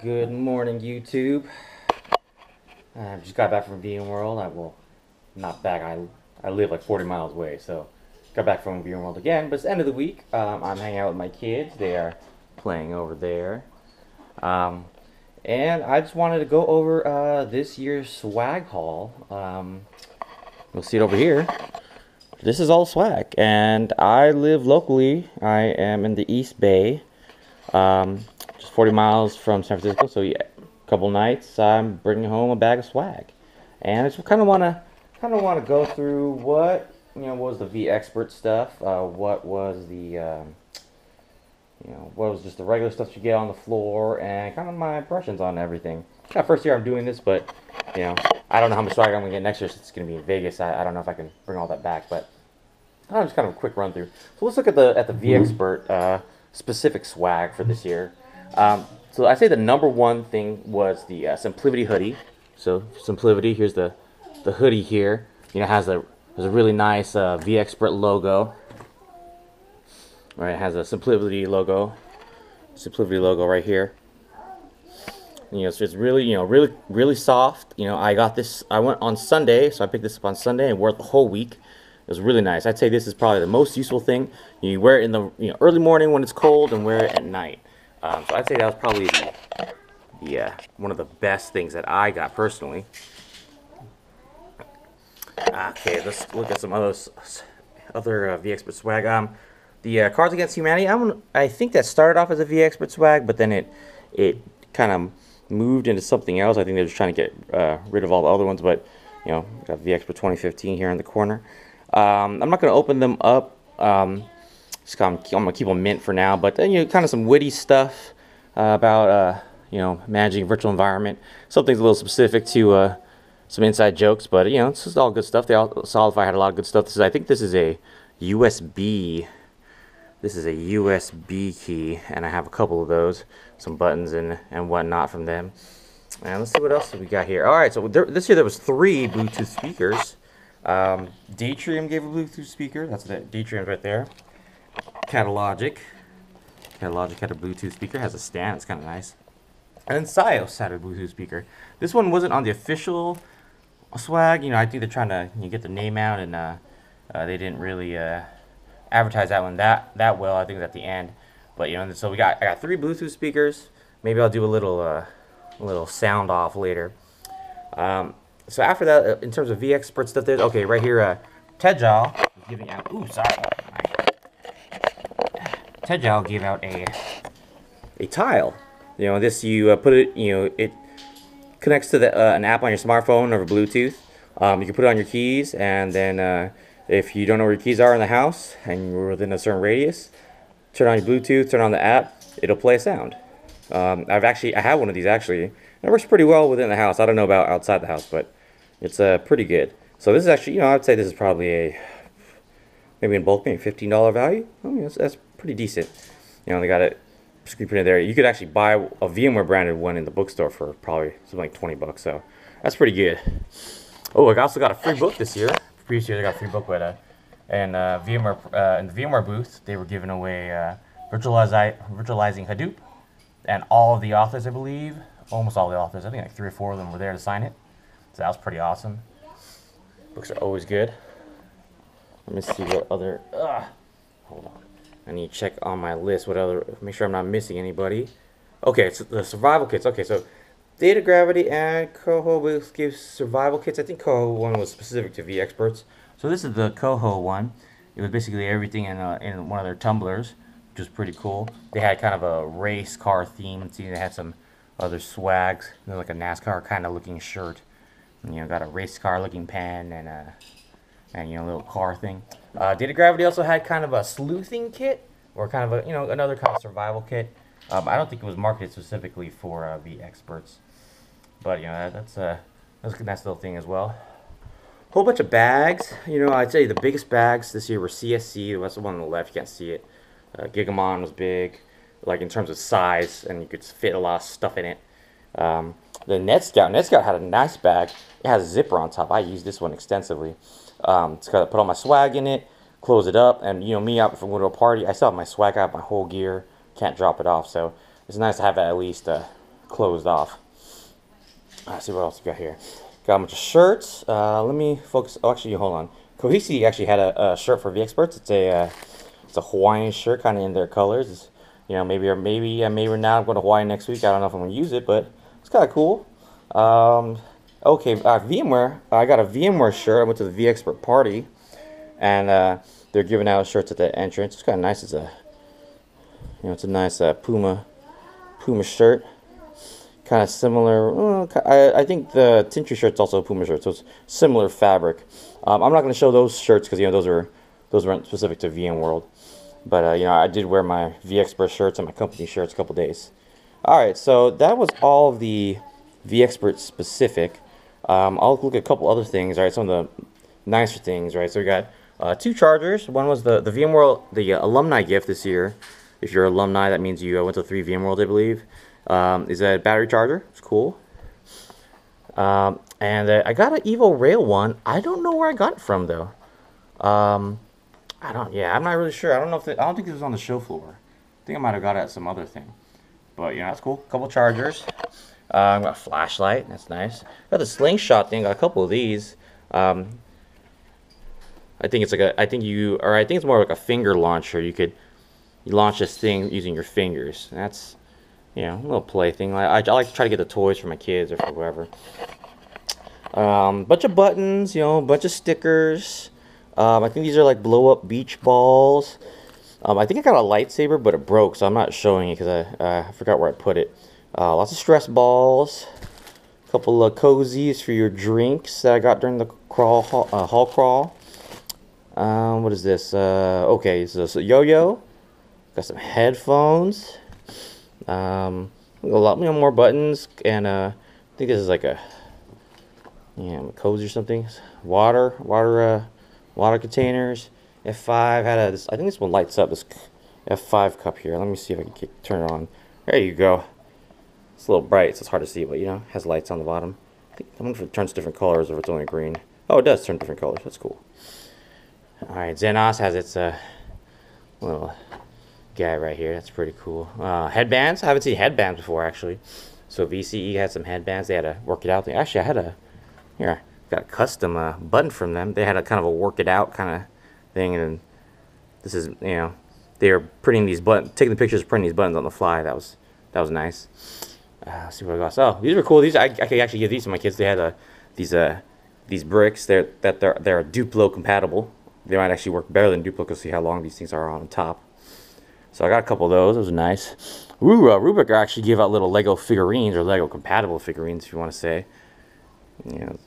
Good morning, YouTube. I just got back from VMworld. Well, not back. I live like 40 miles away, so got back from VMworld again. But it's the end of the week. I'm hanging out with my kids. They are playing over there. Um, and I just wanted to go over this year's swag haul. You'll see it over here. This is all swag, and I live locally. I am in the East Bay. Just 40 miles from San Francisco, so yeah, a couple nights I'm bringing home a bag of swag, and I just kind of want to go through what what was the V Expert stuff, what was the what was just the regular stuff you get on the floor, and kind of my impressions on everything. It's not first year I'm doing this, but I don't know how much swag I'm gonna get next year since it's gonna be in Vegas. I don't know if I can bring all that back, but I'll just kind of a quick run through. So let's look at the V Expert specific swag for this year. So I say the number one thing was the Simplicity hoodie. So Simplicity, here's the hoodie here. Has a really nice V Expert logo. Right, it has a Simplicity logo right here. So it's really really soft. I got this. I went on Sunday, so I picked this up on Sunday and wore it the whole week. It was really nice. I'd say this is probably the most useful thing. You wear it in the early morning when it's cold, and wear it at night. So I'd say that was probably the one of the best things that I got personally. Okay, let's look at some other V Expert swag. The Cards Against Humanity. I think that started off as a V Expert swag, but then it kind of moved into something else. I think they're just trying to get rid of all the other ones, but got V Expert 2015 here in the corner. I'm not going to open them up. I'm gonna keep them mint for now, but then kind of some witty stuff about managing a virtual environment. Something's a little specific to some inside jokes, but it's just all good stuff. Solidify had a lot of good stuff. I think this is a USB. This is a USB key, and I have a couple of those, some buttons and whatnot from them. And let's see what else we got here. All right, so this year there was 3 Bluetooth speakers. Datrium gave a Bluetooth speaker. That's the Datrium right there. Catalogic had a Bluetooth speaker. Has a stand. It's kind of nice. And then Sios had a Bluetooth speaker. This one wasn't on the official swag. I think they're trying to get the name out, and they didn't really advertise that one that well. I think it was at the end. But so I got 3 Bluetooth speakers. Maybe I'll do a little sound off later. So after that, in terms of V Expert stuff, there's right here. Tejal is giving out. Ooh, sorry. Tejal gave out a tile. This you put it. It connects to an app on your smartphone over Bluetooth. You can put it on your keys, and then if you don't know where your keys are in the house and you're within a certain radius, turn on your Bluetooth, turn on the app. It'll play a sound. I have one of these actually. It works pretty well within the house. I don't know about outside the house, but it's pretty good. So this is actually, I'd say this is probably maybe in bulk, maybe $15 value. I mean, that's pretty decent. They got it screen printed there. You could actually buy a VMware branded one in the bookstore for probably something like 20 bucks. So that's pretty good. Oh, I also got a free book this year. Previous year I got a free book with and VMware in the VMware booth they were giving away virtualizing Hadoop, and all of the authors, I believe, almost all the authors, I think like 3 or 4 of them were there to sign it. So that was pretty awesome. Books are always good. Let me see what other. Hold on. I need to check on my list what other. Make sure I'm not missing anybody. Okay, so the survival kits. Okay, so Data Gravity and Coho both give survival kits. I think Coho one was specific to V Experts. So this is the Coho one. It was basically everything in one of their tumblers, which was pretty cool. They had kind of a race car theme. And see, they had some other swags. Like a NASCAR kind of looking shirt. And, got a race car looking pen and a little car thing. Data Gravity also had kind of a sleuthing kit, or kind of a another kind of survival kit. I don't think it was marketed specifically for V Experts, but that's a nice little thing as well. Whole bunch of bags. I'd say the biggest bags this year were CSC. That's the one on the left. You can't see it. Gigamon was big, like in terms of size, and you could fit a lot of stuff in it. The NetScout had a nice bag. It has a zipper on top. I use this one extensively. It's got to put all my swag in it, close it up, and me out if I'm going to a party, I still have my swag. I have my whole gear, can't drop it off. So it's nice to have that at least closed off. Let's see what else we got here. Got a bunch of shirts. Let me focus. Oh, actually, hold on. Cohesi actually had a shirt for VExperts. It's a Hawaiian shirt, kind of in their colors. It's, you know, maybe now I'm going to Hawaii next week. I don't know if I'm going to use it, but it's kind of cool. Okay, VMware. I got a VMware shirt. I went to the VExpert party, and they're giving out shirts at the entrance. It's kind of nice. It's a, you know, it's a nice Puma shirt. Kind of similar. I think the Tintry shirt's also a Puma shirt, so it's similar fabric. I'm not going to show those shirts because, you know, those weren't specific to VMworld. But you know, I did wear my VExpert shirts and my company shirts a couple days. All right, so that was all of the VExpert specific. I'll look at a couple other things. All right, some of the nicer things. Right, so we got 2 chargers. One was the VMworld, the alumni gift this year. If you're an alumni, that means you went to 3 VMworld, I believe. Is a battery charger. It's cool. And I got an Evo Rail one. I don't know where I got it from though. I'm not really sure. I don't know if I don't think it was on the show floor. I think I might have got it at some other thing. But you know, that's cool. Couple chargers. I got a flashlight. That's nice. Got the slingshot thing. Got a couple of these. I think it's like I think it's more like a finger launcher. You launch this thing using your fingers. That's, you know, a little play thing. I like to try to get the toys for my kids or for whoever. Bunch of buttons, you know, a bunch of stickers. I think these are like blow up beach balls. I think I got a lightsaber, but it broke, so I'm not showing it because I forgot where I put it. Lots of stress balls. A couple of cozies for your drinks that I got during the hall crawl. What is this? Okay, so yo-yo. Got some headphones. A lot more buttons, and I think this is like a cozy or something. Water containers. F5 had I think this one lights up. This F5 cup here. Let me see if I can turn it on. There you go. It's a little bright, so it's hard to see, but you know, has lights on the bottom. I wonder if it turns different colors or if it's only green. Oh, it does turn different colors. That's cool. All right, Xenos has its little guy right here. That's pretty cool. Headbands. I haven't seen headbands before actually. So VCE had some headbands. They had a work it out thing. Actually, I got a custom button from them. They had a kind of a work it out kind of thing, and this is, you know, they were printing these buttons, taking the pictures, printing these buttons on the fly. That was nice. Let's see what I got. Oh, these are cool. These I could actually give these to my kids. They had these bricks. They're Duplo compatible. They might actually work better than Duplo because see how long these things are on top. So I got a couple of those. Those are nice. Rubik actually gave out little Lego figurines, or Lego compatible figurines, if you want to say. You know,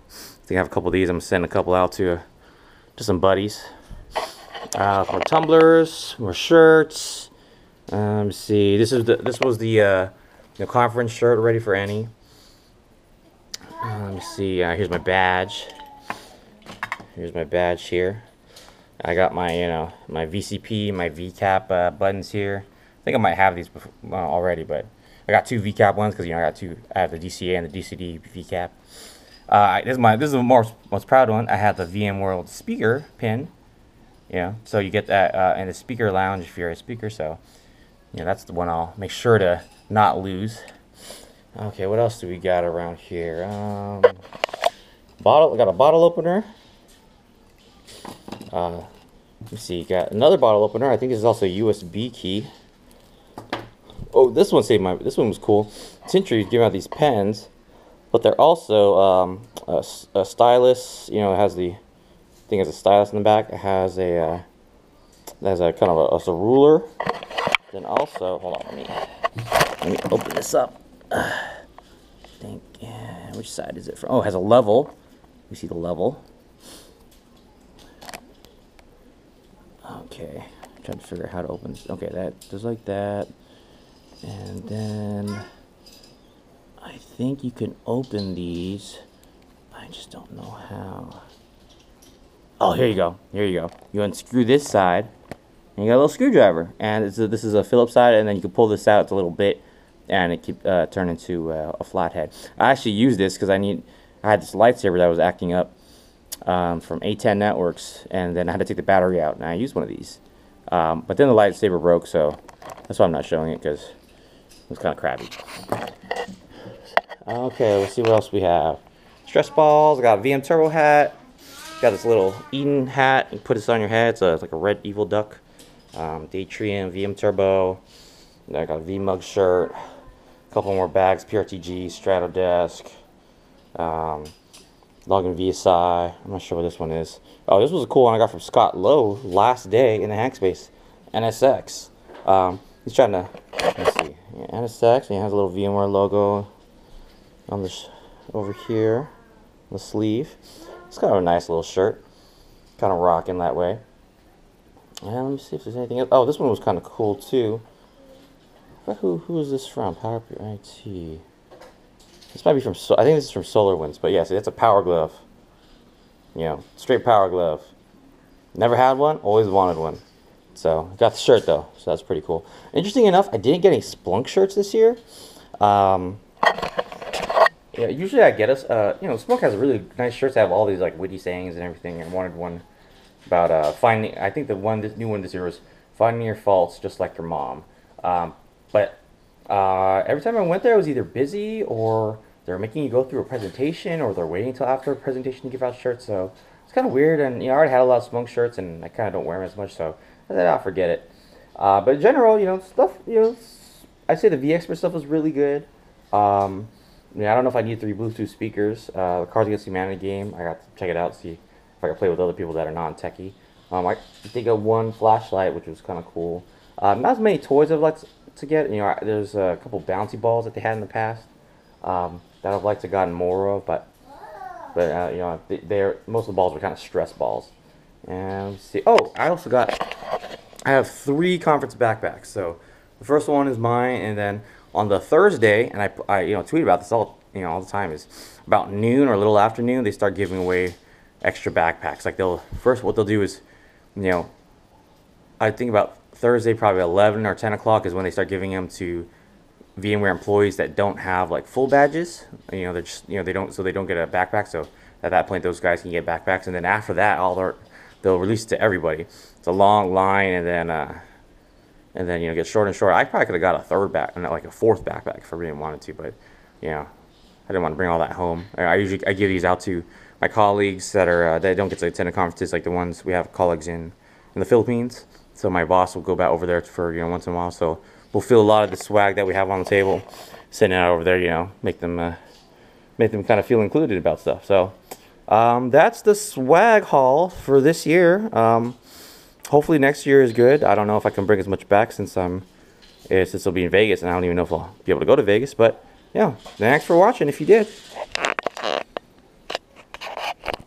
I think I have a couple of these. I'm sending a couple out to some buddies. More tumblers, more shirts. Let me see. This was the conference shirt ready for Annie. Let me see. Here's my badge. Here's my badge here. I got my my VCP, my VCAP buttons here. I think I might have these before, already, but I got 2 VCAP ones because, you know, I have the DCA and the DCD VCAP. This is the most proud one. I have the VMworld speaker pin. Yeah, so you get that in the speaker lounge if you're a speaker. So, yeah, that's the one I'll make sure to not lose. Okay, what else do we got around here? I got a bottle opener. Let me see. Got another bottle opener. I think this is also a USB key. Oh, this one was cool. Tintry's giving out these pens, but they're also a stylus. You know, it has the thing as a stylus in the back. It has a kind of a ruler. Then also, hold on, let me open this up. I think, which side is it from? Oh, it has a level. You see the level. Okay, I'm trying to figure out how to open this. Okay, that just like that. And then I think you can open these. I just don't know how. Oh, here you go. Here you go. You unscrew this side, and you got a little screwdriver. And this is a Phillips side, and then you can pull this out. It's a little bit, and it can turn into a flathead. I actually used this because I had this lightsaber that was acting up from A10 Networks, and then I had to take the battery out, and I used one of these. But then the lightsaber broke, so that's why I'm not showing it, because It's kind of crabby. Okay, let's see what else we have. Stress balls. I got a VM Turbo hat. Got this little Eden hat. You put this on your head. So it's like a red evil duck. Datrium, VM Turbo. Then I got a V Mug shirt. A couple more bags. PRTG, Stratodesk. Login VSI. I'm not sure what this one is. Oh, this was a cool one I got from Scott Lowe last day in the Hackspace. NSX. He's trying to, let's see. Yeah, NSX. He has a little VMworld logo on this over here, on the sleeve. It's kind of a nice little shirt. Kind of rocking that way. And let me see if there's anything else. Oh, this one was kind of cool too. Who is this from? Power IT. This might be from, I think this is from SolarWinds, but yeah, see, that's a power glove. You know, straight power glove. Never had one, always wanted one. So, got the shirt though, so that's pretty cool. Interesting enough, I didn't get any Splunk shirts this year. Yeah, usually I get us, you know, Splunk has really nice shirts that have all these like witty sayings and everything. I wanted one about finding, I think this new one this year was finding your faults just like your mom. But every time I went there, I was either busy or they're making you go through a presentation or they're waiting until after a presentation to give out shirts. So it's kind of weird. And you know, I already had a lot of Splunk shirts and I kind of don't wear them as much. So I said, I'll forget it. But in general, you know, stuff, you know, I'd say the VExpert stuff was really good. Yeah, I don't know if I need 3 Bluetooth speakers. The Cards Against Humanity game, I got to check it out, see if I can play with other people that are non-techie. I did get 1 flashlight, which was kind of cool. Not as many toys I'd like to get. You know, there's a couple bouncy balls that they had in the past that I'd like to gotten more of, but you know, most of the balls were kind of stress balls. And let's see. Oh, I have 3 conference backpacks. So the first one is mine, and then on the Thursday, and I you know, tweet about this all the time, is about noon or a little after noon, they start giving away extra backpacks. Like what they'll do is, you know, I think about Thursday, probably 11 or 10 o'clock is when they start giving them to VMware employees that don't have like full badges. You know, they're just, you know, they don't get a backpack. So at that point, those guys can get backpacks, and then after that, they'll release it to everybody. It's a long line, and then you know, get shorter and shorter. I probably could have got a like a 4th backpack if I really wanted to, but you know, I didn't want to bring all that home. I give these out to my colleagues that don't get to attend the conferences, like the ones we have colleagues in the Philippines. So my boss will go back over there for, you know, once in a while. So we'll feel a lot of the swag that we have on the table, sending it out over there. You know, make them kind of feel included about stuff. So that's the swag haul for this year. Hopefully next year is good. I don't know if I can bring as much back since it'll be in Vegas, and I don't even know if I'll be able to go to Vegas. But yeah, thanks for watching if you did.